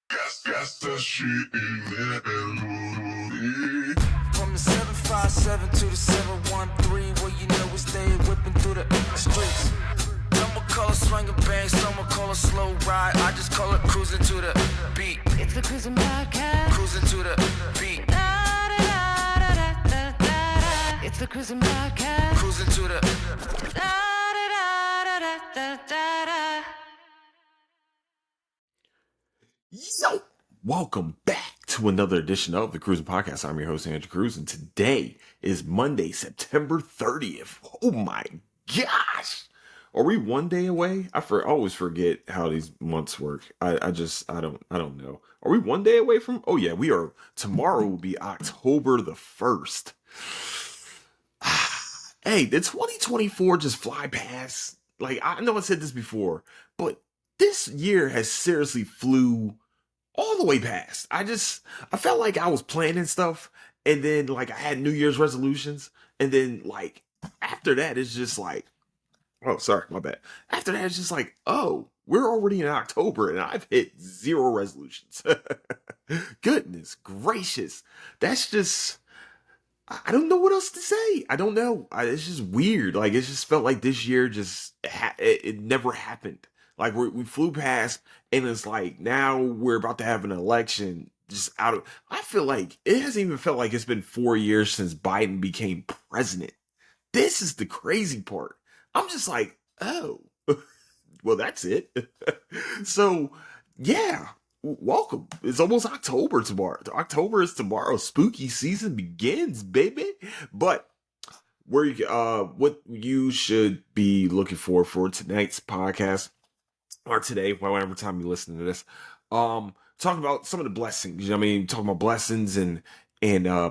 Got the shit in there. From the 757 to the 713, well, you know we stay whipping through the streets. Some will call it swinging bang, some will call it slow ride. I just call it cruising to the beat. It's the Cruising Podcast. Cruising to the beat. Da, da, da, da, da, da, da. It's the Cruising Podcast. Cruising to the Da, da, da, da, da, da, da. Yo, welcome back to another edition of the Cruising Podcast. I'm your host, Andrew Cruz, and today is Monday, September 30th. Oh my gosh. Are we one day away? I always forget how these months work. I don't know. Are we one day away from? Oh yeah, we are. Tomorrow will be October the 1st. Hey, did 2024 just fly past? Like, I know I said this before, but this year has seriously flew all the way past. I felt like I was planning stuff, and then like I had New Year's resolutions, and then like after that, it's just like, oh, sorry, my bad. After that, it's just like, oh, we're already in October, and I've hit 0 resolutions. Goodness gracious. That's just, I don't know what else to say. I don't know. It's just weird. Like, it just felt like this year just, it never happened. Like, we flew past, and it's like, now we're about to have an election just out of, I feel like, it hasn't even felt like it's been 4 years since Biden became president. This is the crazy part. I'm just like, oh, well, that's it. So, yeah, welcome. It's almost October tomorrow. October is tomorrow. Spooky season begins, baby. But what you should be looking for tonight's podcast, or today, whatever time you listen to this, talking about some of the blessings. You know what I mean? Talking about blessings and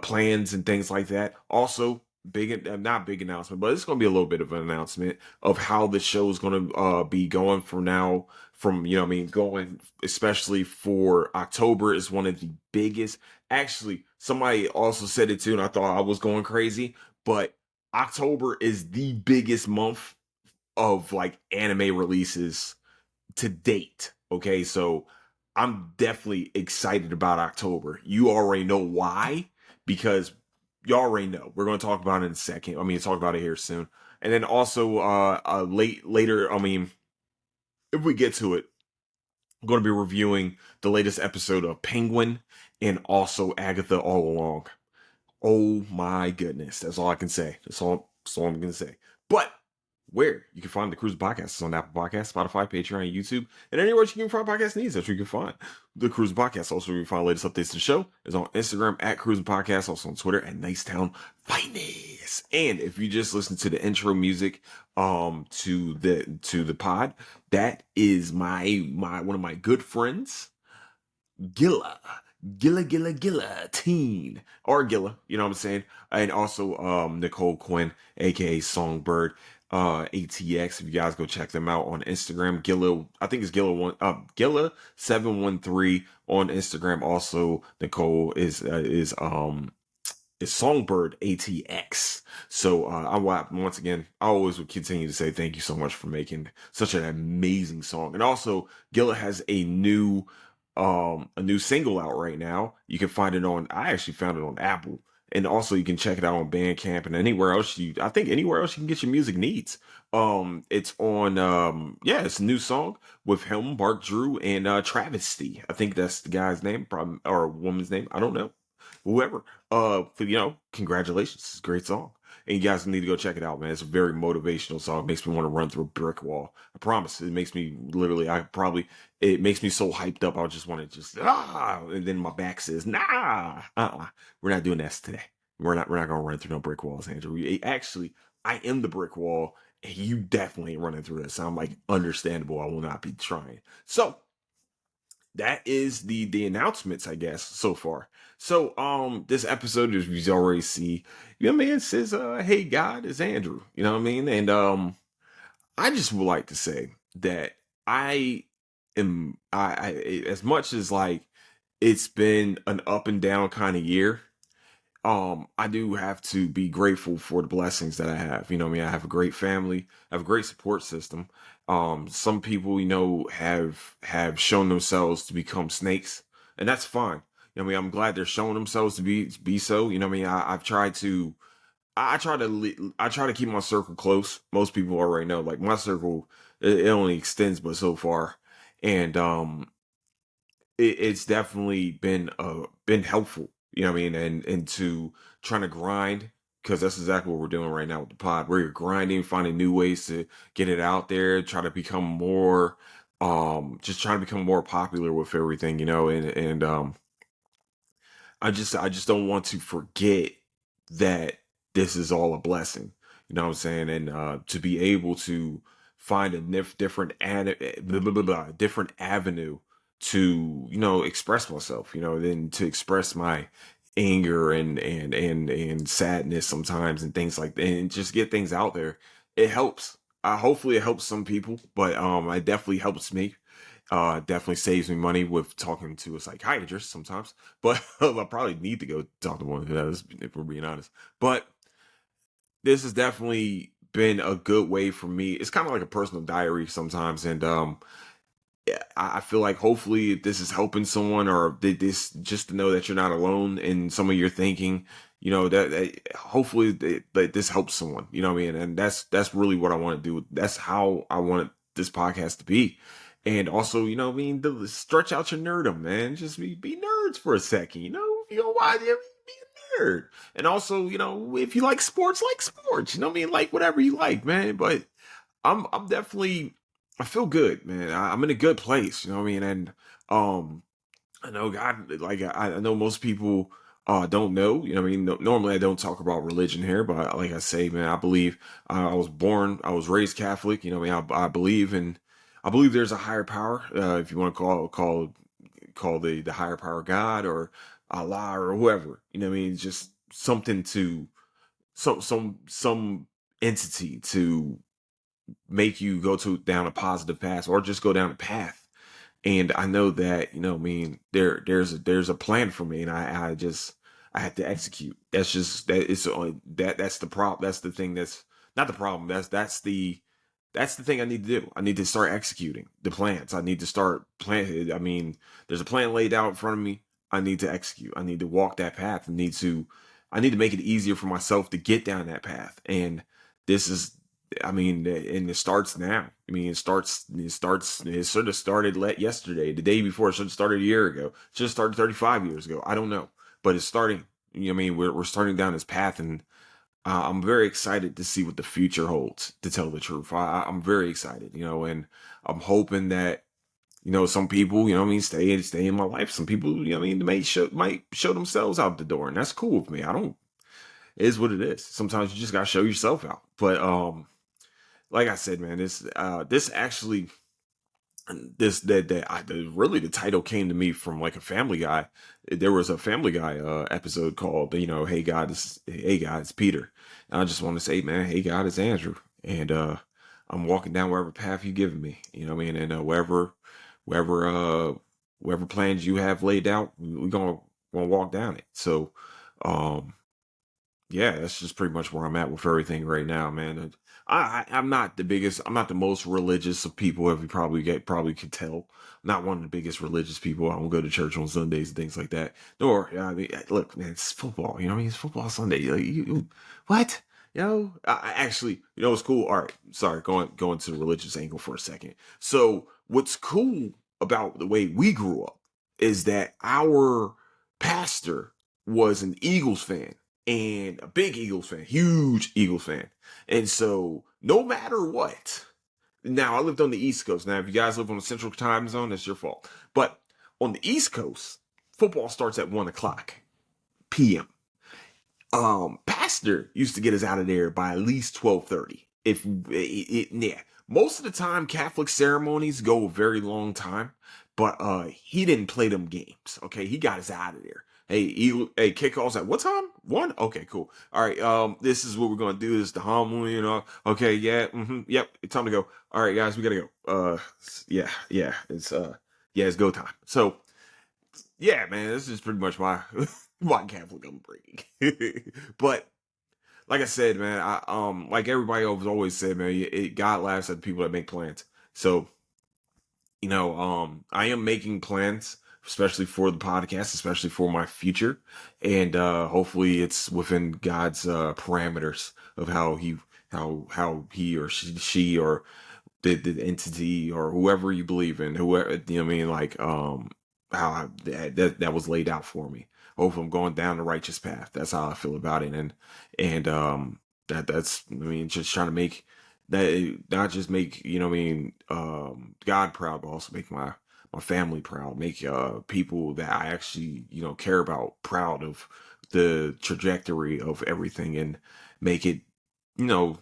plans and things like that. Also, not big announcement, but it's going to be a little bit of an announcement of how the show is going to be going from now, from, you know what I mean, going, especially for October is one of the biggest. Actually, somebody also said it too, and I thought I was going crazy, but October is the biggest month of like anime releases to date. Okay, so I'm definitely excited about October. You already know why, because you already know. We're going to talk about it in a second. I mean, talk about it here soon. And then also later, I mean, if we get to it, I'm going to be reviewing the latest episode of Penguin and also Agatha All Along. Oh my goodness. That's all I can say. That's all I'm going to say. But where you can find the Cruise Podcast is on Apple Podcasts, Spotify, Patreon, YouTube, and anywhere you can find podcast needs. That's where you can find the Cruise Podcast. Also, you can find the latest updates to the show is on Instagram at Cruising Podcast, also on Twitter at Nicetown Finest. And if you just listen to the intro music to the pod, that is my one of my good friends, Gilla Teen, or Gilla, you know what I'm saying? And also Nicole Quinn, aka Songbird. ATX, if you guys go check them out on Instagram. Gilla, I think it's Gilla 713 on Instagram. Also, Nicole is Songbird ATX. So once again, I always would continue to say thank you so much for making such an amazing song. And also, Gilla has a new single out right now. You can find it on, I actually found it on Apple. And also you can check it out on Bandcamp and anywhere else I think anywhere else you can get your music needs. It's on it's a new song with him, Mark Drew, and Travesty. I think that's the guy's name, probably, or woman's name. I don't know. Whoever. Congratulations. It's a great song. And you guys need to go check it out, man. It's a very motivational song. It makes me want to run through a brick wall. I promise. It makes me literally, it makes me so hyped up. I just want to and then my back says, nah, we're not doing that today. We're not going to run through no brick walls, Andrew. Actually, I am the brick wall, and you definitely ain't running through this. I'm like, understandable. I will not be trying. So, that is the announcements, I guess, so far. So this episode, as you already see, you know what I mean, it says hey God, it's Andrew, you know what I mean? And I just would like to say that I as much as like it's been an up and down kind of year, I do have to be grateful for the blessings that I have. You know what I mean? I have a great family, I have a great support system. Some people, have shown themselves to become snakes, and that's fine. I'm glad they're showing themselves to be so. I've tried to I try to keep my circle close. Most people already know, like my circle, it only extends but so far, and it's definitely been helpful. And to trying to grind, because that's exactly what we're doing right now with the pod. We're grinding, finding new ways to get it out there, try to become more, just trying to become more popular with everything, and I just don't want to forget that this is all a blessing. You know what I'm saying? And to be able to find a blah, blah, blah, blah, different avenue to express myself. Then to express my anger and sadness sometimes and things like that, and just get things out there. It helps. Hopefully, it helps some people, but it definitely helps me. Definitely saves me money with talking to a psychiatrist sometimes, but I probably need to go talk to one of those if we're being honest. But this has definitely been a good way for me. It's kind of like a personal diary sometimes, and yeah, I feel like hopefully this is helping someone, or this just to know that you're not alone in some of your thinking. That hopefully that this helps someone. You know what I mean? And that's really what I want to do. That's how I want this podcast to be. And also, to stretch out your nerdum, man. Just be nerds for a second. If you know why, be a nerd. And also, if you like sports, like sports. You know what I mean? Like whatever you like, man. But I'm definitely, I feel good, man. I'm in a good place, you know what I mean? And um I know God, like I know most people don't know, you know what I mean? Normally I don't talk about religion here, but like I say, man, I believe I was raised Catholic, you know what I mean? I believe there's a higher power, if you want to call the higher power God or Allah or whoever, you know what I mean? Just something to some entity to make you go to down a positive path or just go down a path. And I know that, there's a plan for me, and I have to execute. That's just that it's only that's the problem. That's the thing that's not the problem. That's the thing I need to do. I need to start executing the plans. I need to start planning. I mean, there's a plan laid out in front of me. I need to execute. I need to walk that path. I need to make it easier for myself to get down that path. And this is, I mean, and it starts now. I mean, it sort of started yesterday, the day before. It should have started a year ago. It should have started 35 years ago. I don't know, but it's starting. You know what I mean? We're starting down this path, and I'm very excited to see what the future holds, to tell the truth. I'm very excited, and I'm hoping that, some people, what I mean, stay in my life. Some people, what I mean, might show themselves out the door, and that's cool with me. I don't, it is what it is. Sometimes you just gotta show yourself out. But like I said, man, this actually, really the title came to me from like a Family Guy. There was a Family Guy episode called, Hey God, it's Peter. And I just want to say, man, hey God, it's Andrew, and I'm walking down wherever path you've given me. You know what I mean? And wherever wherever plans you have laid out, we're gonna walk down it. So um yeah, that's just pretty much where I'm at with everything right now, man. And I'm not the biggest, I'm not the most religious of people, if you probably could tell. I'm not one of the biggest religious people. I don't go to church on Sundays and things like that. Nor, I mean, look, man, it's football. You know what I mean? It's football Sunday. Like, what? Actually, it's cool. All right, sorry, going to the religious angle for a second. So, what's cool about the way we grew up is that our pastor was an Eagles fan, and a big Eagles fan, huge Eagles fan. And so, no matter what, now I lived on the East Coast. Now, if you guys live on the Central Time Zone, that's your fault. But on the East Coast, football starts at 1 o'clock p.m. Pastor used to get us out of there by at least 12:30. Yeah, most of the time Catholic ceremonies go a very long time, but he didn't play them games. Okay, he got us out of there. Hey, kickoffs at what time? 1? Okay, cool. All right, this is what we're gonna do. This is the homily, Okay, yeah, yep, it's time to go. All right, guys, we gotta go. Yeah, it's go time. So yeah, man, this is pretty much my my Catholic upbringing. But like I said, man, I like everybody always said, man, God laughs at the people that make plans. So, I am making plans, especially for the podcast, especially for my future, and hopefully it's within God's parameters of how he or she or the entity or whoever you believe in, whoever, what I mean, like how that was laid out for me. Hopefully I'm going down the righteous path. That's how I feel about it. And that's, I mean, just trying to make that, not just make, God proud, but also make my family proud, make people that I actually, care about proud of the trajectory of everything, and make it, you know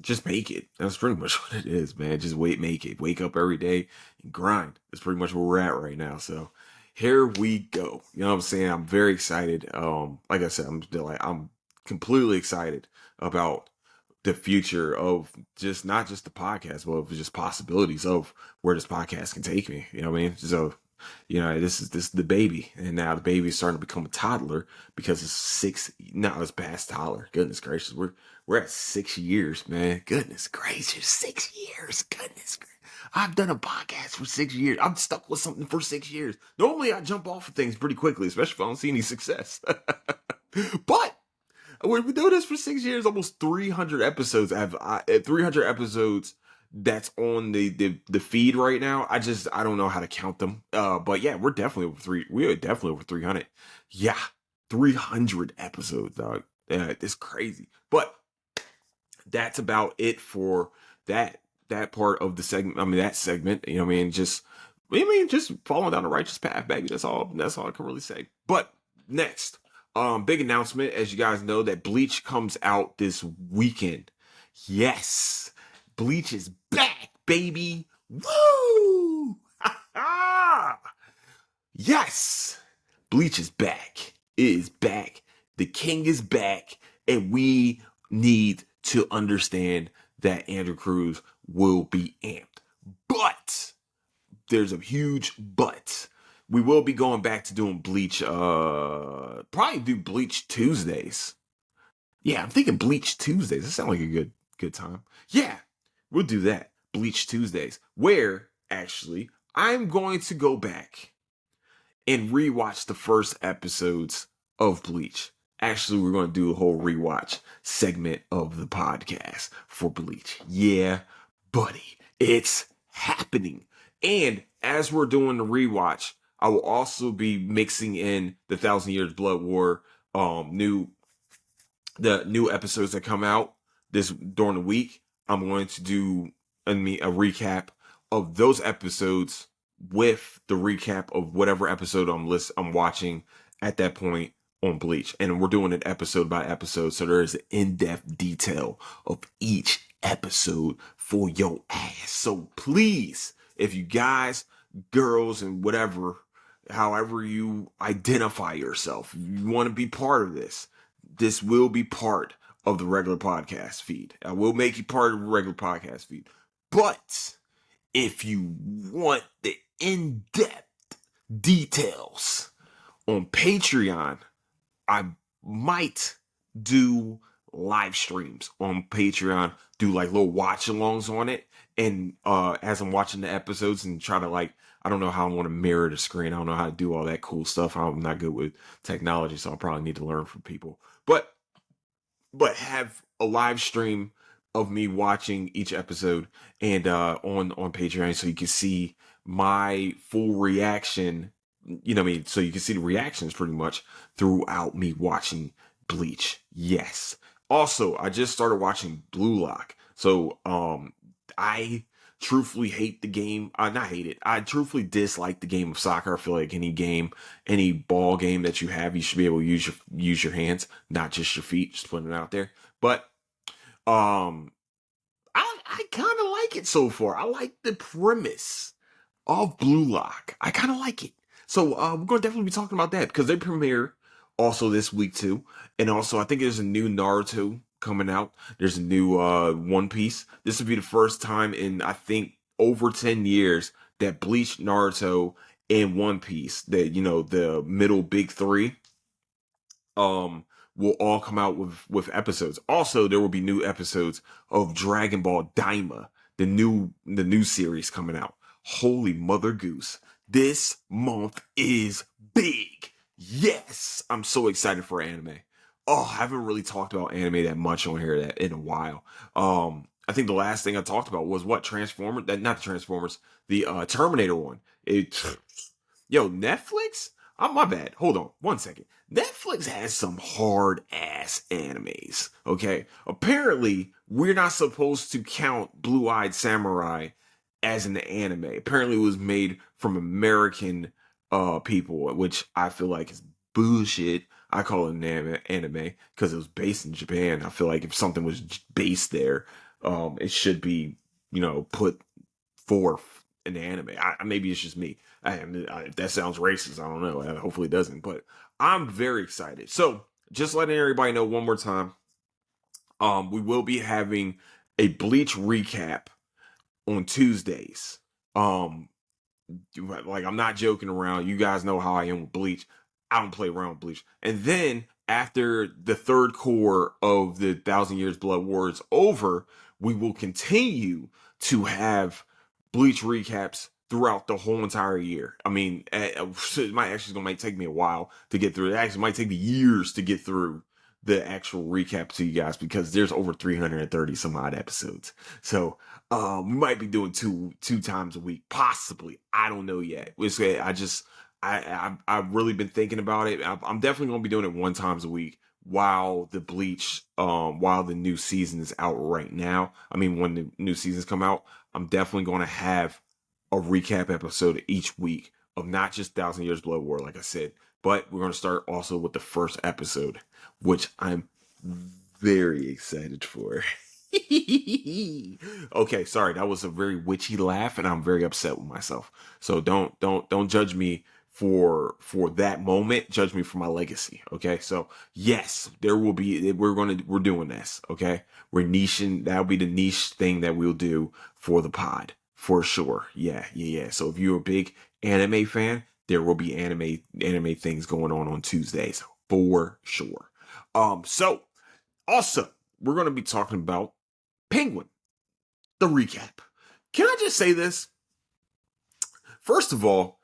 just make it. That's pretty much what it is, man. Just make it. Wake up every day and grind. That's pretty much where we're at right now. So here we go. You know what I'm saying? I'm very excited. Like I said, I'm completely excited about the future of just not just the podcast, but of just possibilities of where this podcast can take me. You know what I mean? So, this is the baby, and now the baby is starting to become a toddler because it's it's past toddler. Goodness gracious, we're at 6 years, man. Goodness gracious, 6 years. Goodness gracious. I've done a podcast for 6 years. I'm stuck with something for 6 years. Normally, I jump off of things pretty quickly, especially if I don't see any success. But we've been doing this for 6 years, almost 300 episodes. 300 episodes that's on the feed right now. I don't know how to count them. But yeah, we're definitely over 300. Yeah, 300 episodes, dog. Yeah, it's crazy. But that's about it for that part of the segment. I mean, that segment. You know what I mean? Just following down the righteous path, baby. That's all I can really say. But next, big announcement, as you guys know, that Bleach comes out this weekend. Yes, Bleach is back, baby. Woo! Yes, Bleach is back. It is back. The king is back, and we need to understand that Andrew Cruz will be amped. But there's a huge but. We will be going back to doing Bleach, probably do Bleach Tuesdays. Yeah, I'm thinking Bleach Tuesdays. That sounds like a good time. Yeah, we'll do that. Bleach Tuesdays, where actually I'm going to go back and rewatch the first episodes of Bleach. Actually, we're going to do a whole rewatch segment of the podcast for Bleach. Yeah, buddy, it's happening. And as we're doing the rewatch, I will also be mixing in the Thousand Years Blood War new episodes that come out this during the week. I'm going to do a recap of those episodes with the recap of whatever episode I'm watching at that point on Bleach. And we're doing it episode by episode, so there is an in-depth detail of each episode for your ass. So please, if you guys, girls, and whatever, however you identify yourself, you want to be part of this, this will be part of the regular podcast feed. I will make you part of the regular podcast feed. But if you want the in-depth details on Patreon, I might do live streams on Patreon, do like little watch alongs on it. And as I'm watching the episodes and try to I don't know how I want to mirror the screen. I don't know how to do all that cool stuff. I'm not good with technology, so I'll probably need to learn from people. But have a live stream of me watching each episode and on Patreon, so you can see my full reaction. You know what I mean? So you can see the reactions pretty much throughout me watching Bleach. Yes. Also, I just started watching Blue Lock. So I truthfully hate the game. Not hate it. I truthfully dislike the game of soccer. I feel like any ball game that you have, you should be able to use your hands, not just your feet. Just putting it out there. But I kind of like it so far. I like the premise of Blue Lock. I kind of like it. So we're going to definitely be talking about that because they premiere also this week too. And also I think there's a new Naruto coming out. There's a new One Piece. This will be the first time in, I think, over 10 years that Bleach, Naruto, and One Piece, that, the middle big three, will all come out with episodes. Also, there will be new episodes of Dragon Ball Daima the new series coming out. Holy mother goose. This month is big. Yes, I'm so excited for anime. Oh, I haven't really talked about anime that much on here in a while. I think the last thing I talked about was what Transformers, that not the Transformers, the Terminator one. It, yo, Netflix. Oh, my bad. Hold on, 1 second. Netflix has some hard ass animes. Okay, apparently we're not supposed to count Blue Eyed Samurai as an anime. Apparently, it was made from American people, which I feel like is bullshit. I call it an anime because it was based in Japan. I feel like if something was based there, it should be, put forth an anime. Maybe it's just me. If that sounds racist, I don't know. Hopefully it doesn't. But I'm very excited. So just letting everybody know one more time, we will be having a Bleach recap on Tuesdays. Like, I'm not joking around. You guys know how I am with Bleach. I don't play around with Bleach. And then after the third core of the Thousand Years Blood War is over, we will continue to have Bleach recaps throughout the whole entire year. I mean, it might take me a while to get through. It actually might take me years to get through the actual recap to you guys because there's over 330 some odd episodes. So we might be doing two times a week, possibly. I don't know yet. I've really been thinking about it. I'm definitely gonna be doing it 1 time a week while the while the new season is out right now. I mean, when the new seasons come out, I'm definitely going to have a recap episode each week of not just Thousand Years Blood War, like I said, but we're going to start also with the first episode, which I'm very excited for. Okay, sorry, that was a very witchy laugh, and I'm very upset with myself. So don't judge me for that moment. Judge me for my legacy. Okay, so yes, there will be. We're doing this. Okay, we're niching. That'll be the niche thing that we'll do for the pod for sure. Yeah. So if you're a big anime fan, there will be anime things going on Tuesdays for sure. So also we're going to be talking about Penguin, the recap. Can I just say this? First of all,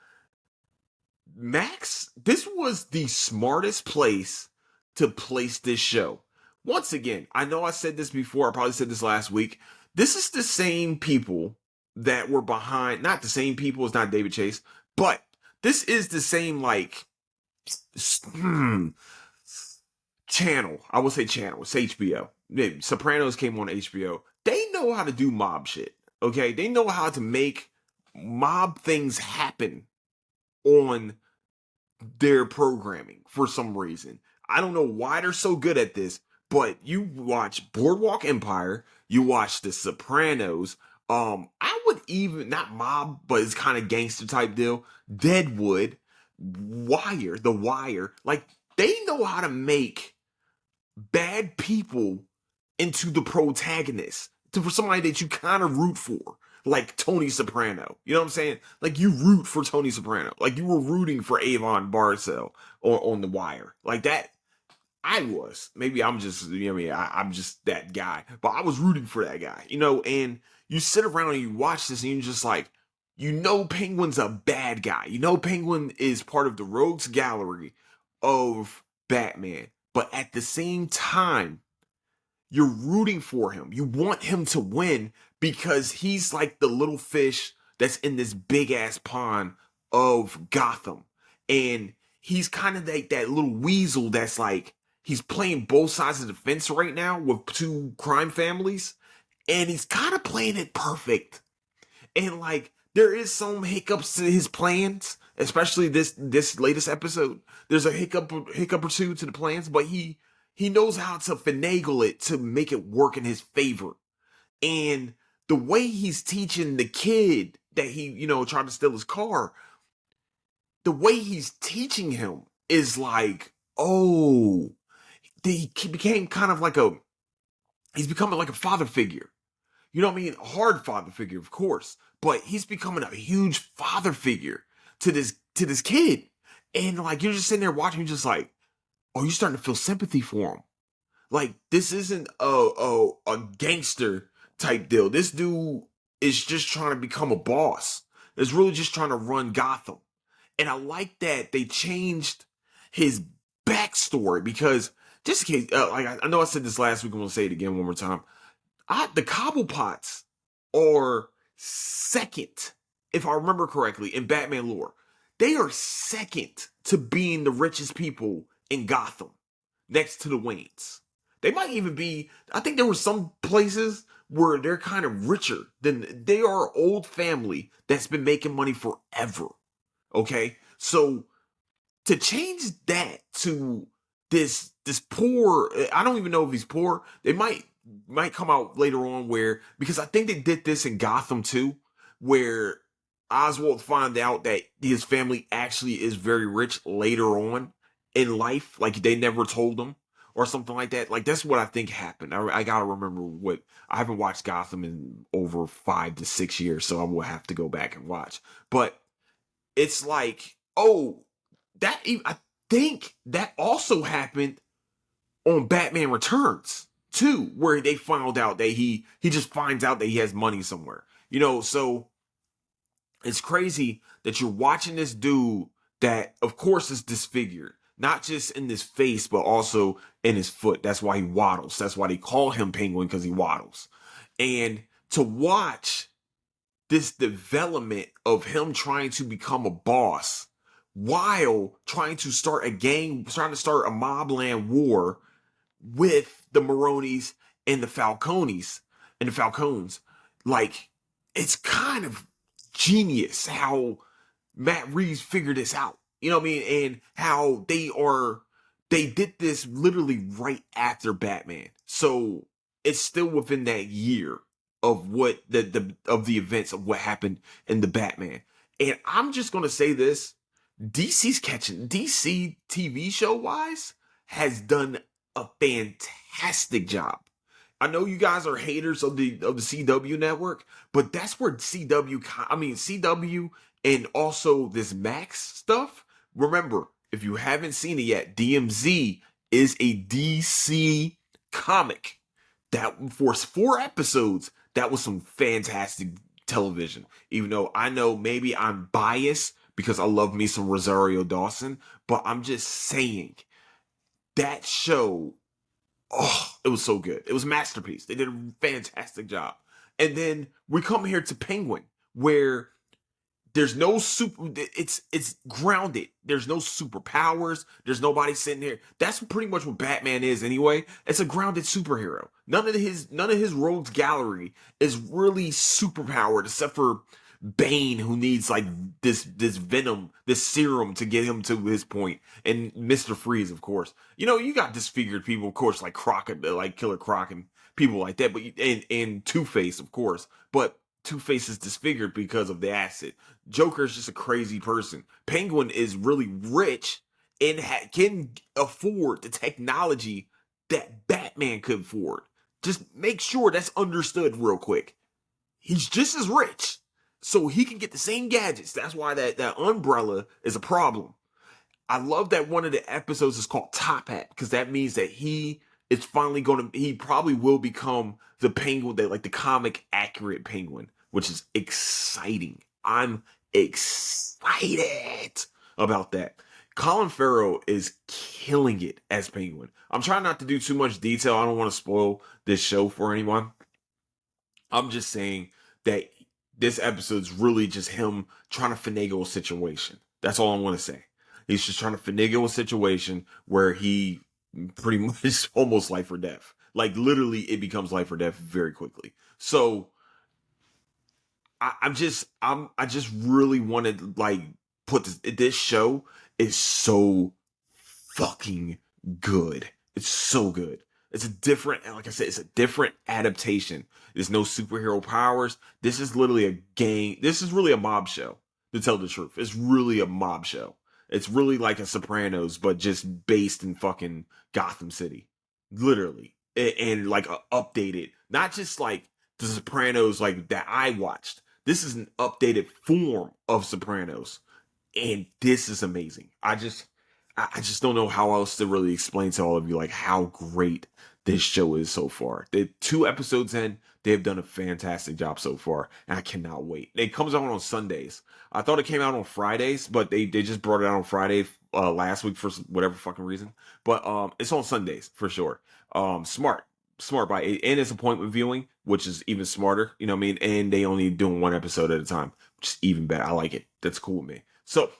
Max, this was the smartest place to place this show. Once again, I know I said this before, I probably said this last week. This is the same people that were behind, not the same people, it's not David Chase, but this is the same, like, channel. I will say channel. It's HBO. Sopranos came on HBO. They know how to do mob shit. Okay? They know how to make mob things happen on their programming for some reason. I don't know why they're so good at this, but you watch Boardwalk Empire, you watch The Sopranos, I would even, not mob, but it's kind of gangster type deal, Deadwood, The Wire, like, they know how to make bad people into the protagonist, for somebody that you kind of root for, like Tony Soprano. You know what I'm saying? Like, you root for Tony Soprano. Like, you were rooting for Avon Barcel on The Wire. Like that, I was. Maybe I'm just, I'm just that guy. But I was rooting for that guy, and you sit around and you watch this and you're just like, Penguin's a bad guy. Penguin is part of the rogues gallery of Batman. But at the same time, you're rooting for him. You want him to win because he's like the little fish that's in this big ass pond of Gotham. And he's kind of like that little weasel that's like, he's playing both sides of the fence right now with two crime families. And he's kind of playing it perfect. And like, there is some hiccups to his plans, especially this latest episode. There's a hiccup or two to the plans, but he knows how to finagle it to make it work in his favor. And the way he's teaching the kid that he, tried to steal his car, the way he's teaching him is like, oh, he became kind of like he's becoming like a father figure. You know what I mean? A hard father figure, of course, but he's becoming a huge father figure to this kid. And like, you're just sitting there watching, you're just like, oh, you're starting to feel sympathy for him. Like, this isn't a gangster type deal. This dude is just trying to become a boss. Is really just trying to run Gotham. And I like that they changed his backstory because just in case, like I know I said this last week, I'm gonna say it again one more time. The Cobblepots are second, if I remember correctly, in Batman lore. They are second to being the richest people in Gotham, next to the Waynes. They might even be. I think there were some places where they're kind of richer than they are. An old family that's been making money forever. Okay, so to change that to this poor, I don't even know if he's poor. They might come out later on where, because I think they did this in Gotham too, where Oswald find out that his family actually is very rich later on in life, like they never told him or something like that. Like that's what I think happened. I gotta remember what. I haven't watched Gotham in over 5 to 6 years, so I will have to go back and watch. But it's like, oh, I think that also happened on Batman Returns too, where they found out that he just finds out that he has money somewhere. So it's crazy that you're watching this dude that of course is disfigured, not just in his face, but also in his foot. That's why he waddles. That's why they call him Penguin, because he waddles. And to watch this development of him trying to become a boss while trying to start a gang, trying to start a mobland war with the Maronis and the Falcones. Like, it's kind of genius how Matt Reeves figured this out. You know what I mean? And how they did this literally right after Batman. So it's still within that year of what of the events of what happened in the Batman. And I'm just gonna say this: DC TV show wise has done a fantastic job. I know you guys are haters of the CW network, but that's where CW and also this Max stuff. Remember, if you haven't seen it yet, DMZ is a DC comic that for 4 episodes, that was some fantastic television. Even though I know maybe I'm biased because I love me some Rosario Dawson, but I'm just saying that show, oh, it was so good. It was a masterpiece. They did a fantastic job. And then we come here to Penguin, where there's no it's grounded. There's no superpowers. There's nobody sitting here. That's pretty much what Batman is anyway. It's a grounded superhero. None of his rogues gallery is really superpowered except for Bane, who needs like this venom, this serum to get him to his point, and Mr. Freeze, of course. You got disfigured people, of course, like Croc, like Killer Croc, and people like that. But and Two-Face, of course. But Two-Face is disfigured because of the acid. Joker is just a crazy person. Penguin is really rich and can afford the technology that Batman could afford. Just make sure that's understood real quick. He's just as rich, so he can get the same gadgets. That's why that umbrella is a problem. I love that one of the episodes is called Top Hat, because that means that he probably will become the Penguin, that like the comic accurate Penguin, which is exciting. I'm excited about that. Colin Farrell is killing it as Penguin. I'm trying not to do too much detail. I don't want to spoil this show for anyone. I'm just saying that this episode's really just him trying to finagle a situation. That's all I'm going to say. He's just trying to finagle a situation where he pretty much almost life or death. Like literally it becomes life or death very quickly. So I just really wanted like put this show is so fucking good. It's so good. It's a different, like I said, it's a different adaptation. There's no superhero powers. This is literally a gang. This is really a mob show, to tell the truth. It's really a mob show. It's really like a Sopranos, but just based in fucking Gotham City. Literally. And like updated. Not just like the Sopranos like that I watched. This is an updated form of Sopranos. And this is amazing. I just don't know how else to really explain to all of you like how great this show is so far. They're 2 episodes in. They've done a fantastic job so far, and I cannot wait. It comes out on Sundays. I thought it came out on Fridays, but they just brought it out on Friday last week for whatever fucking reason. But it's on Sundays for sure. Smart by it, and it's appointment viewing, which is even smarter. You know what I mean? And they only doing 1 episode at a time, which is even better. I like it. That's cool with me. So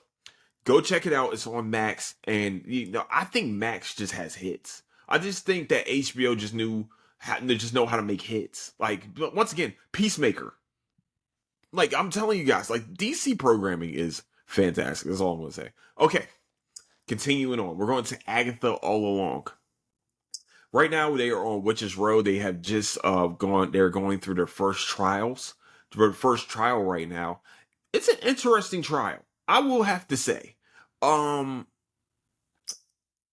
go check it out. It's on Max, and I think Max just has hits. I just think that HBO just know how to make hits. Like, once again, Peacemaker. Like, I'm telling you guys, like, DC programming is fantastic. That's all I'm gonna say. Okay, continuing on, we're going to Agatha All Along. Right now, they are on Witches Row. They have just they're going through their first trials. Their first trial right now. It's an interesting trial, I will have to say.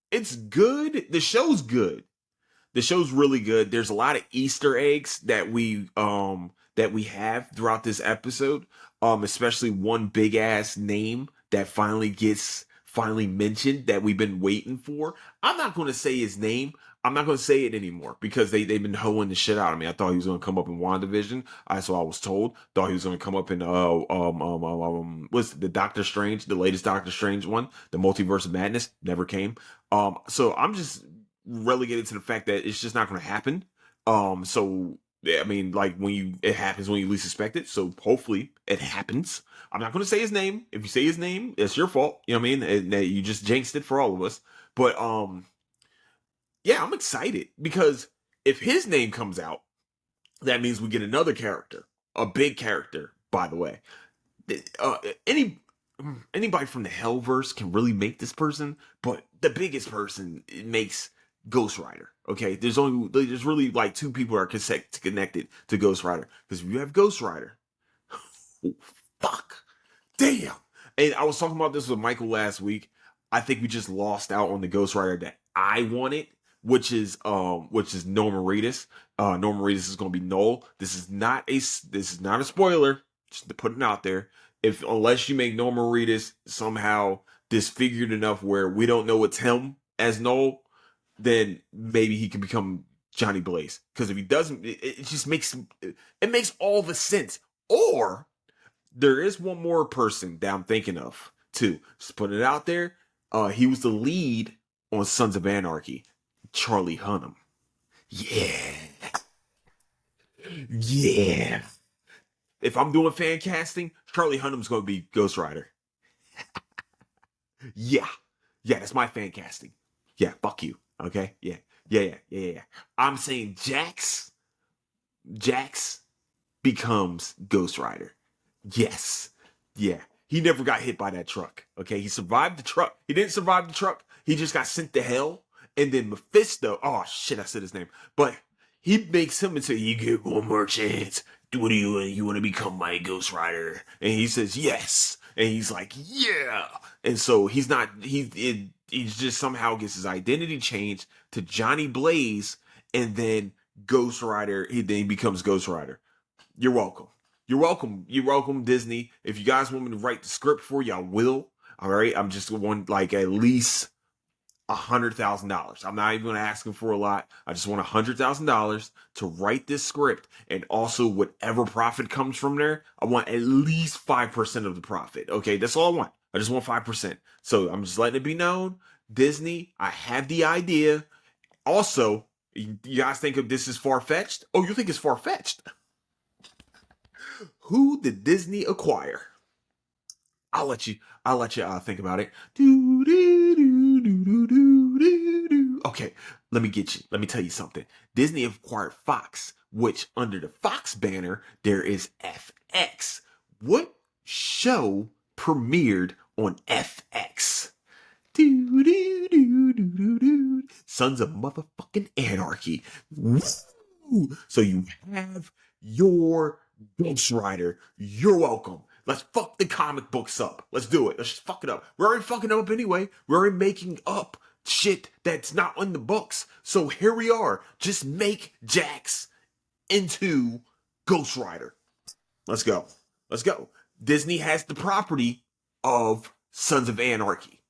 It's good. The show's good. The show's really good. There's a lot of Easter eggs that we have throughout this episode. Especially one big ass name that finally mentioned that we've been waiting for. I'm not going to say his name. I'm not going to say it anymore because they've been hoeing the shit out of me. I thought he was going to come up in WandaVision. That's what I was told. Thought he was going to come up in what's the Doctor Strange, the latest Doctor Strange one, the Multiverse of Madness. Never came. So I'm just relegated to the fact that it's just not going to happen. So I mean, like it happens when you least expect it. So hopefully it happens. I'm not going to say his name. If you say his name, it's your fault. You know what I mean? And you just jinxed it for all of us. But yeah, I'm excited because if his name comes out, that means we get another character, a big character, by the way. Anybody from the Hellverse can really make this person, but the biggest person makes Ghost Rider. Okay, there's really like 2 people that are connected to Ghost Rider. Because if you have Ghost Rider, oh, fuck, damn. And I was talking about this with Michael last week. I think we just lost out on the Ghost Rider that I wanted, which is Norman Reedus. Norman Reedus is going to be Null. This is not a spoiler. Just to put it out there. Unless you make Norman Reedus somehow disfigured enough where we don't know it's him as Null, then maybe he can become Johnny Blaze. Because if he doesn't, it just makes all the sense. Or there is one more person that I'm thinking of too. Just putting it out there. He was the lead on Sons of Anarchy. Charlie Hunnam. Yeah. Yeah. If I'm doing fan casting, Charlie Hunnam's going to be Ghost Rider. Yeah. Yeah, that's my fan casting. Yeah, fuck you. Okay? Yeah. I'm saying Jax becomes Ghost Rider. Yes. Yeah. He never got hit by that truck. Okay? He survived the truck. He didn't survive the truck. He just got sent to hell. And then Mephisto, oh shit, I said his name. But he makes him into, you get one more chance. What do you want to become my Ghost Rider? And he says, yes. And he's like, yeah. And so he's just somehow gets his identity changed to Johnny Blaze. And then Ghost Rider, he becomes Ghost Rider. You're welcome. You're welcome, Disney. If you guys want me to write the script for you, I will. All right. I'm just want like at least $100,000. I'm not even going to ask him for a lot. I just want $100,000 to write this script, and also whatever profit comes from there, I want at least 5% of the profit. Okay, that's all I want. I just want 5%. So I'm just letting it be known, Disney, I have the idea. Also, you guys think of this as far-fetched? Oh, you think it's far-fetched? Who did Disney acquire? I'll let you think about it. Okay, let me tell you something. Disney acquired Fox, which under the Fox banner, there is FX. What show premiered on FX? Sons of Motherfucking Anarchy. Woo! So you have your Ghost Rider. You're welcome. Let's fuck the comic books up. Let's do it. Let's just fuck it up. We're already fucking them up anyway. We're already making up shit that's not in the books. So here we are. Just make Jax into Ghost Rider. Let's go. Disney has the property of Sons of Anarchy.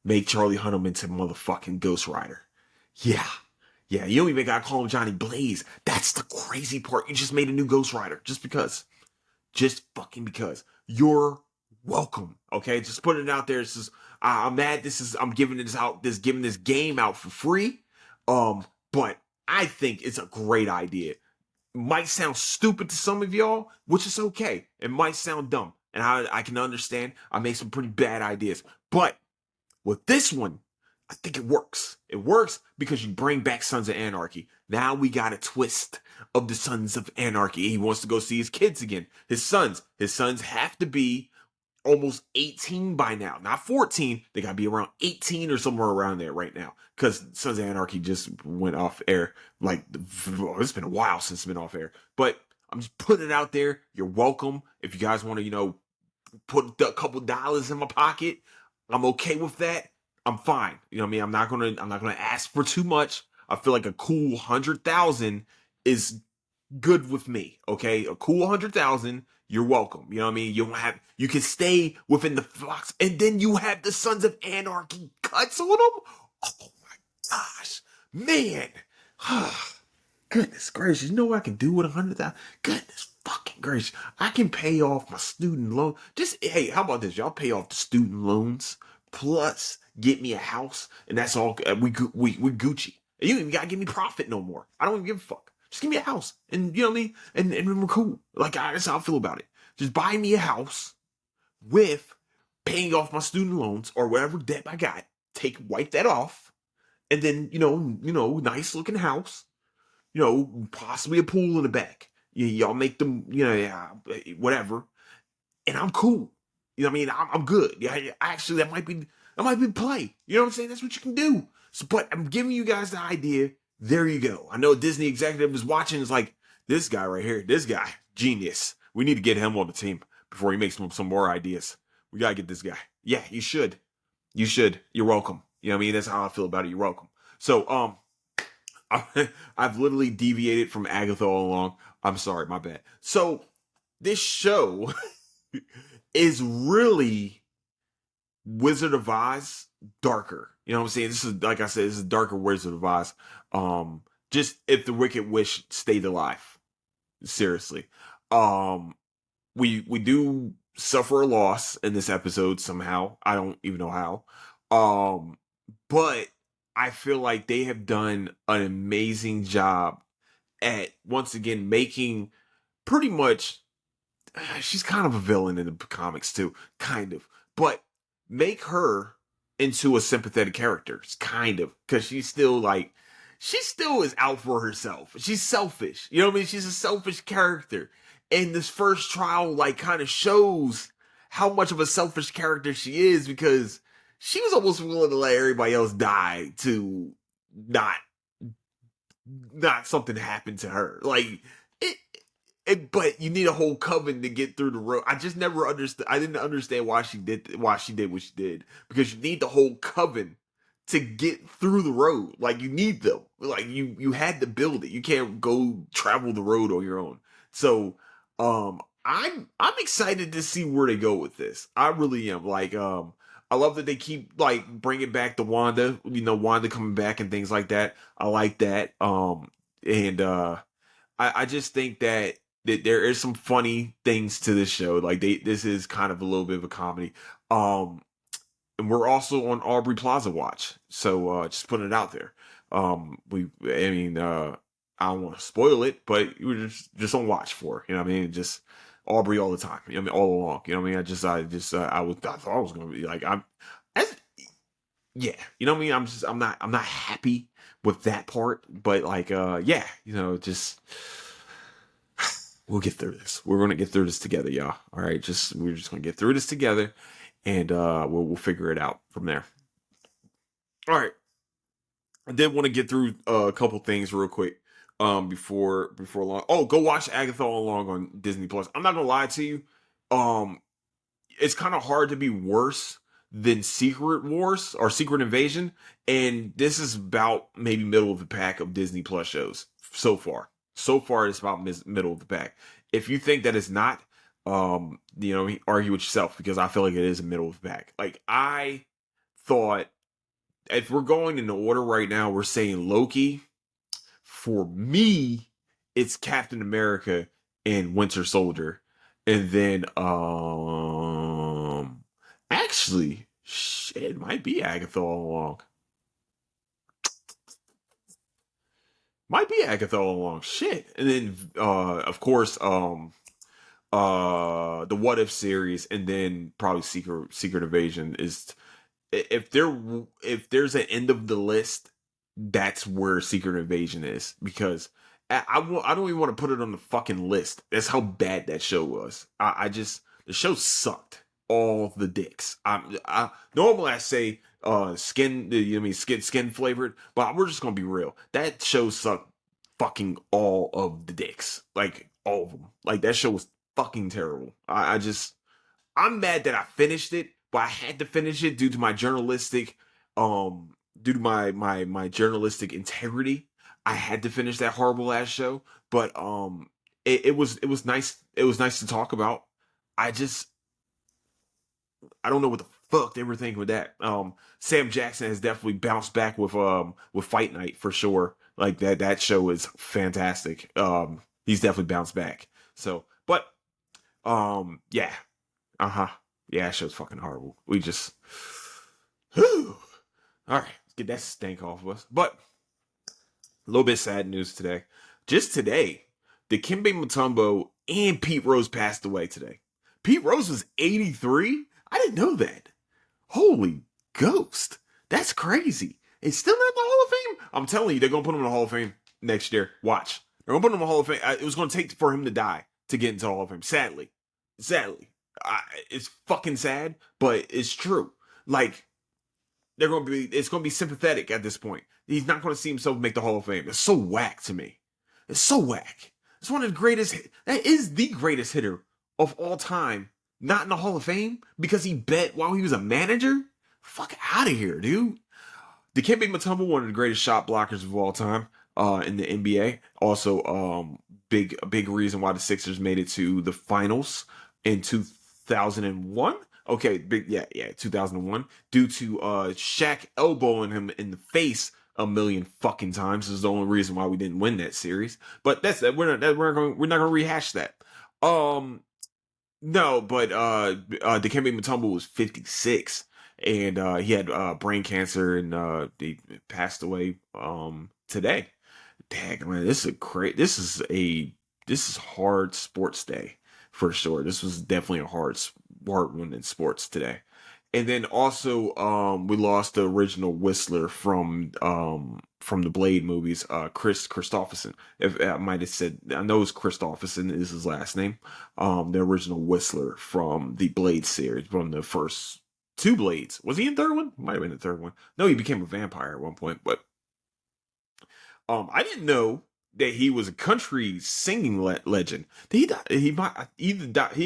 Make Charlie Hunnam into motherfucking Ghost Rider. Yeah. Yeah, you don't even gotta call him Johnny Blaze. That's the crazy part. You just made a new Ghost Rider just because. Just fucking because. You're welcome. Okay, just putting it out there. This is I'm mad. I'm giving this out. Giving this game out for free. But I think it's a great idea. Might sound stupid to some of y'all, which is okay. It might sound dumb, and I can understand. I made some pretty bad ideas, but with this one, I think it works. It works because you bring back Sons of Anarchy. Now we got a twist of the Sons of Anarchy. He wants to go see his kids again. His sons. His sons have to be almost 18 by now. Not 14. They got to be around 18 or somewhere around there right now. Because Sons of Anarchy just went off air. Like, it's been a while since it's been off air. But I'm just putting it out there. You're welcome. If you guys want to, put a couple dollars in my pocket, I'm okay with that. I'm fine. You know what I mean? I'm not gonna ask for too much. I feel like a cool 100,000 is good with me. Okay, a cool 100,000. You're welcome. You know what I mean? You can stay within the flocks, and then you have the Sons of Anarchy cuts on them. Oh my gosh, man! Goodness gracious, you know what I can do with 100,000? Goodness fucking gracious, I can pay off my student loan. Just hey, how about this? Y'all pay off the student loans plus get me a house, and that's all. We Gucci. You don't even gotta give me profit no more. I don't even give a fuck. Just give me a house, and you know what I mean. And we're cool. Like that's how I feel about it. Just buy me a house with paying off my student loans or whatever debt I got. Wipe that off, and then nice looking house. Possibly a pool in the back. Y'all make them, yeah, whatever, and I'm cool. You know what I mean? I'm good. Yeah, actually, that might be play. You know what I'm saying? That's what you can do. So, but I'm giving you guys the idea. There you go. I know a Disney executive is watching. Is like this guy right here. This guy, genius. We need to get him on the team before he makes some more ideas. We gotta get this guy. Yeah, you should. You should. You're welcome. You know what I mean? That's how I feel about it. You're welcome. So, I've literally deviated from Agatha all along. I'm sorry, my bad. So, this show is really Wizard of Oz darker. You know what I'm saying? This is, like I said, this is darker Wizard of Oz. Just if the Wicked Witch stayed alive. Seriously. We do suffer a loss in this episode somehow. I don't even know how. But I feel like they have done an amazing job at once again making pretty much she's kind of a villain in the comics too, kind of. But make her into a sympathetic character, kind of, because she still is out for herself. She's selfish. You know what I mean? She's a selfish character. And this first trial kind of shows how much of a selfish character she is because she was almost willing to let everybody else die to not something happen to her. But you need a whole coven to get through the road. I just never understood. I didn't understand why she did what she did because you need the whole coven to get through the road. Like you need them. Like you had to build it. You can't go travel the road on your own. So I'm excited to see where they go with this. I really am. I love that they keep bringing back the Wanda. Wanda coming back and things like that. I like that. I just think that there is some funny things to this show. This is kind of a little bit of a comedy. And we're also on Aubrey Plaza watch. So just putting it out there. I don't want to spoil it, but we're just on watch for. You know what I mean? Just Aubrey all the time. You know what I mean? All along. You know what I mean? I thought I was gonna be yeah. You know what I mean? I'm not happy with that part, but yeah. Just we'll get through this. We're gonna get through this together, y'all. All right, we're just gonna get through this together, and we'll figure it out from there. All right. I did want to get through a couple things real quick before long. Oh, go watch Agatha all along on Disney Plus. I'm not gonna lie to you. It's kind of hard to be worse than Secret Wars or Secret Invasion, and this is about maybe middle of the pack of Disney Plus shows so far. So far, it's about middle of the pack. If you think that it's not, argue with yourself because I feel like it is a middle of the pack. I thought if we're going in the order right now, we're saying Loki, for me, it's Captain America and Winter Soldier. And then actually shit, it might be Agatha all along. Might be Agatha all along. Shit. And then of course the What If series, and then probably Secret Invasion is, if there's an end of the list, that's where Secret Invasion is, because I don't even want to put it on the fucking list. That's how bad that show was. I just, the show sucked all the dicks. I normally I say skin, you know, I mean skin flavored, but we're just gonna be real. That show sucked fucking all of the dicks, like all of them. Like that show was fucking terrible. I just, I'm mad that I finished it, but I had to finish it due to my journalistic, due to my journalistic integrity. I had to finish that horrible ass show, but it was nice. It was nice to talk about. I just, I don't know what the fuck they were thinking with that. Sam Jackson has definitely bounced back with Fight Night for sure. Like that show is fantastic. He's definitely bounced back. So, but yeah. Uh-huh. Yeah, that show's fucking horrible. We just, whew. All right, let's get that stank off of us. But a little bit sad news today. Just today, Dikembe Mutombo and Pete Rose passed away today. Pete Rose was 83? I didn't know that. Holy ghost. That's crazy. It's still not in the Hall of Fame? I'm telling you, they're going to put him in the Hall of Fame next year. Watch. They're going to put him in the Hall of Fame. It was going to take for him to die to get into the Hall of Fame. Sadly. It's fucking sad, but it's true. Like, it's going to be sympathetic at this point. He's not going to see himself make the Hall of Fame. It's so whack to me. It's so whack. It's one of the greatest, that is the greatest hitter of all time, not in the Hall of Fame because he bet while he was a manager? Fuck out of here, dude. Dikembe Mutombo, one of the greatest shot blockers of all time in the NBA. Also, a big reason why the Sixers made it to the finals in 2001. Okay, 2001, due to Shaq elbowing him in the face a million fucking times. This is the only reason why we didn't win that series. But that's that. We're not going to rehash that. No, but Dikembe Mutombo was 56, and he had brain cancer, and he passed away today. Dang, man, this is hard sports day for sure. This was definitely a hard one in sports today. And then also, we lost the original Whistler from the Blade movies, Chris Christopherson. If I might have said, I know it's Christopherson is his last name. The original Whistler from the Blade series, from the first two Blades. Was he in the third one? Might have been the third one. No, he became a vampire at one point. But I didn't know that he was a country singing legend. He died, he might he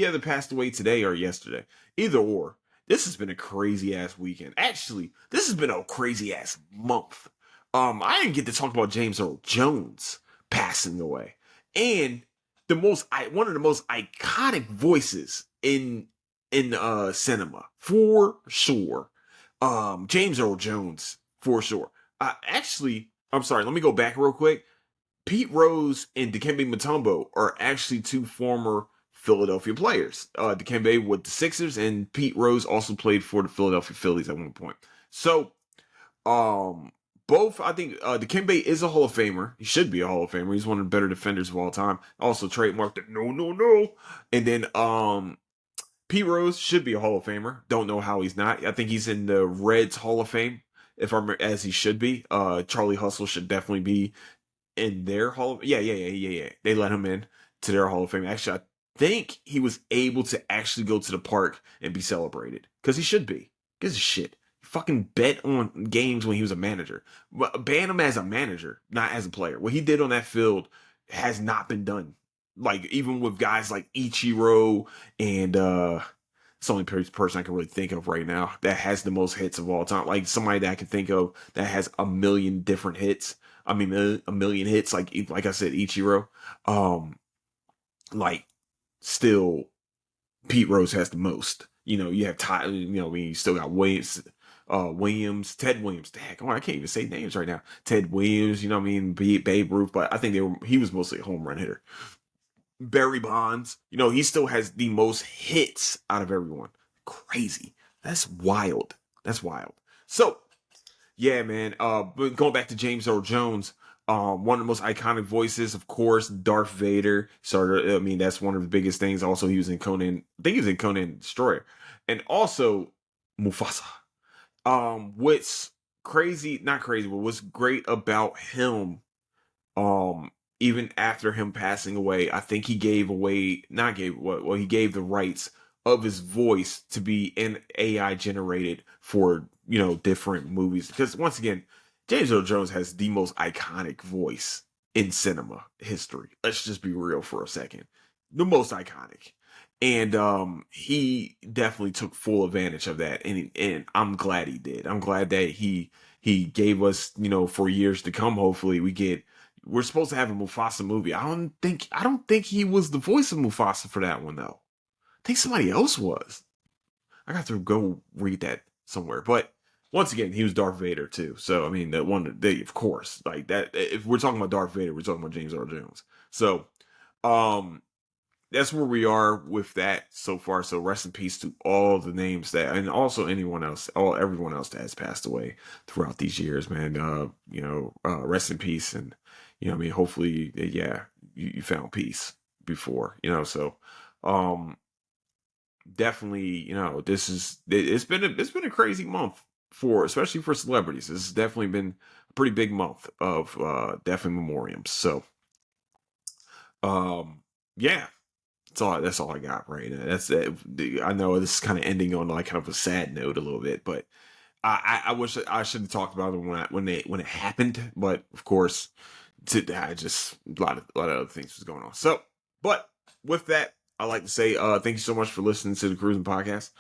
either passed away today or yesterday. Either or. This has been a crazy ass weekend. Actually, this has been a crazy ass month. I didn't get to talk about James Earl Jones passing away, and one of the most iconic voices in cinema for sure. James Earl Jones for sure. Actually, I'm sorry. Let me go back real quick. Pete Rose and Dikembe Mutombo are actually two former Philadelphia players. Dikembe with the Sixers, and Pete Rose also played for the Philadelphia Phillies at one point. So, both, I think, Dikembe is a Hall of Famer. He should be a Hall of Famer. He's one of the better defenders of all time. Also trademarked the no. And then, Pete Rose should be a Hall of Famer. Don't know how he's not. I think he's in the Reds Hall of Fame, as he should be. Charlie Hustle should definitely be in their Hall of, yeah. They let him in to their Hall of Fame. Actually, I think he was able to actually go to the park and be celebrated, because he should be. Gives a shit. He fucking bet on games when he was a manager. Ban him as a manager, not as a player. What he did on that field has not been done. Like, even with guys like Ichiro, and it's the only person I can really think of right now that has the most hits of all time. Like, somebody that I can think of that has a million different hits. I mean, a million hits, like I said, Ichiro. Like, still, Pete Rose has the most. You know, you have Ty. You know, you still got Williams. Williams, Ted Williams. Dang, I can't even say names right now. Ted Williams, you know what I mean? Babe Ruth, but I think he was mostly a home run hitter. Barry Bonds, he still has the most hits out of everyone. Crazy. That's wild. That's wild. So, yeah, man. But going back to James Earl Jones, one of the most iconic voices, of course, Darth Vader. I mean, that's one of the biggest things. Also, he was in Conan. I think he was in Conan Destroyer, and also Mufasa. What's crazy, not crazy, but what's great about him, um, even after him passing away, I think he gave away, not gave, well, he gave the rights of his voice to be in AI generated for, different movies. Because once again, James Earl Jones has the most iconic voice in cinema history. Let's just be real for a second. The most iconic. And he definitely took full advantage of that, and I'm glad he did. I'm glad that he gave us, for years to come. Hopefully, we're supposed to have a Mufasa movie. I don't think he was the voice of Mufasa for that one though. I think somebody else was. I got to go read that somewhere. But once again, he was Darth Vader too. So I mean, of course, like that. If we're talking about Darth Vader, we're talking about James Earl Jones. So, um, that's where we are with that so far. So rest in peace to all the names and also everyone else that has passed away throughout these years, man. Rest in peace, and I mean, hopefully, yeah, you found peace before, so, definitely, it's been a crazy month especially for celebrities. This has definitely been a pretty big month of definitely memoriams. So, yeah. That's all I got right now. That's it. I know this is kind of ending on like kind of a sad note a little bit, but I wish I should have talked about it when it happened. But of course, I just a lot of other things was going on. So, but with that, I like to say thank you so much for listening to the Cruising Podcast.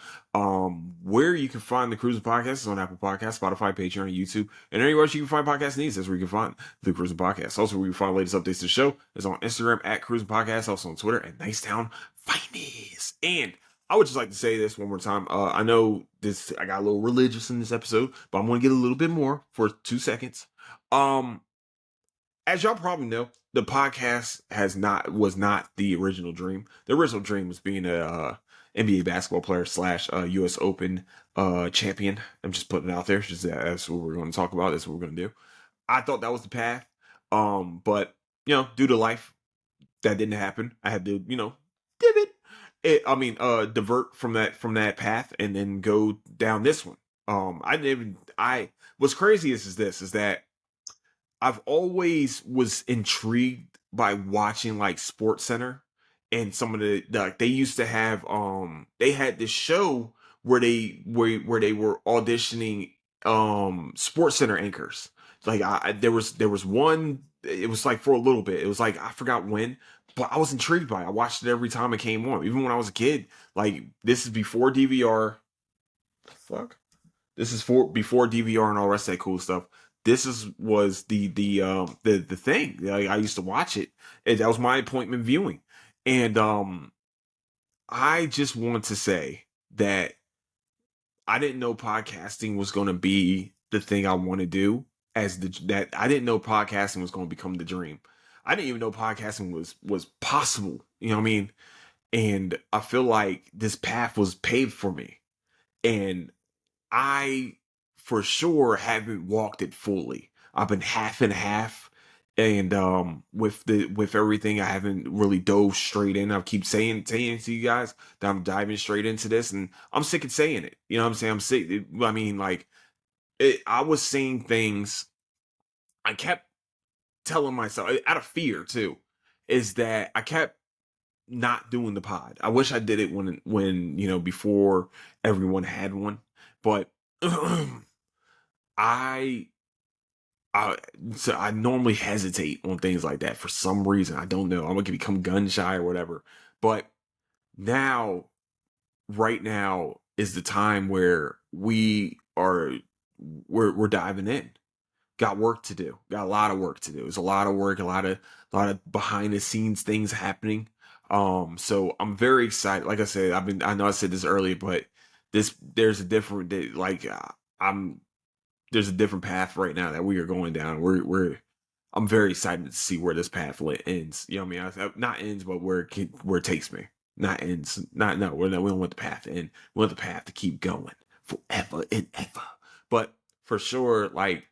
Where you can find the Cruising Podcast is on Apple Podcasts, Spotify, Patreon, YouTube, and anywhere else you can find podcast needs. That's where you can find the Cruising Podcast. Also, where you can find latest updates to the show is on Instagram at Cruising Podcast, also on Twitter at Nicetown Finest. And I would just like to say this one more time. I know I got a little religious in this episode, but I'm going to get a little bit more for 2 seconds. As y'all probably know, the podcast was not the original dream. The original dream was being a NBA basketball player / US Open champion. I'm just putting it out there. That's what we're going to talk about. That's what we're going to do. I thought that was the path. But due to life, that didn't happen. I had to, divert from that path and then go down this one. What's crazy is that I've always was intrigued by watching like Sports Center and some of they used to have they had this show where they were auditioning Sports Center anchors. Like there was one, it was like for a little bit. It was like I forgot when, but I was intrigued by it. I watched it every time it came on. Even when I was a kid. Like this is before DVR. The fuck? This is before DVR and all the rest of that cool stuff. Was the thing. Like, I used to watch it. And that was my appointment viewing. And I just want to say that I didn't know podcasting was going to be the thing I want to do. That I didn't know podcasting was going to become the dream. I didn't even know podcasting was possible. You know what I mean? And I feel like this path was paved for me. And I for sure haven't walked it fully. I've been half and half, and with everything, I haven't really dove straight in. I keep saying to you guys that I'm diving straight into this, and I'm sick of saying it. You know what I'm saying? I'm sick. I mean, like, I was saying things. I kept telling myself out of fear too, is that I kept not doing the pod. I wish I did it when before everyone had one, but I normally hesitate on things like that for some reason. I don't know. I'm gonna become gun shy or whatever. But right now is the time where we're diving in. Got work to do. Got a lot of work to do. There's a lot of work, a lot of behind the scenes things happening. So I'm very excited. Like I said, I know I said this earlier, but there's a different, like, I'm there's a different path right now that we are going down. I'm very excited to see where this path ends. You know what I mean? Not ends, but where it takes me. Not ends. Not no. We don't want the path to end. We want the path to keep going forever and ever. But for sure, like,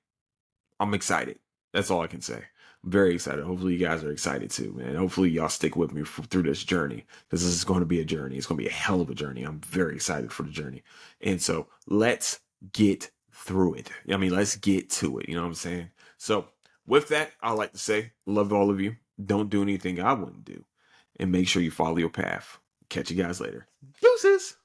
I'm excited. That's all I can say. I'm very excited. Hopefully, you guys are excited too, man. Hopefully, y'all stick with me through this journey, because this is going to be a journey. It's going to be a hell of a journey. I'm very excited for the journey. And so let's get through it. I mean, let's get to it. You know what I'm saying? So with that, I like to say, love all of you. Don't do anything I wouldn't do. And make sure you follow your path. Catch you guys later. Deuces.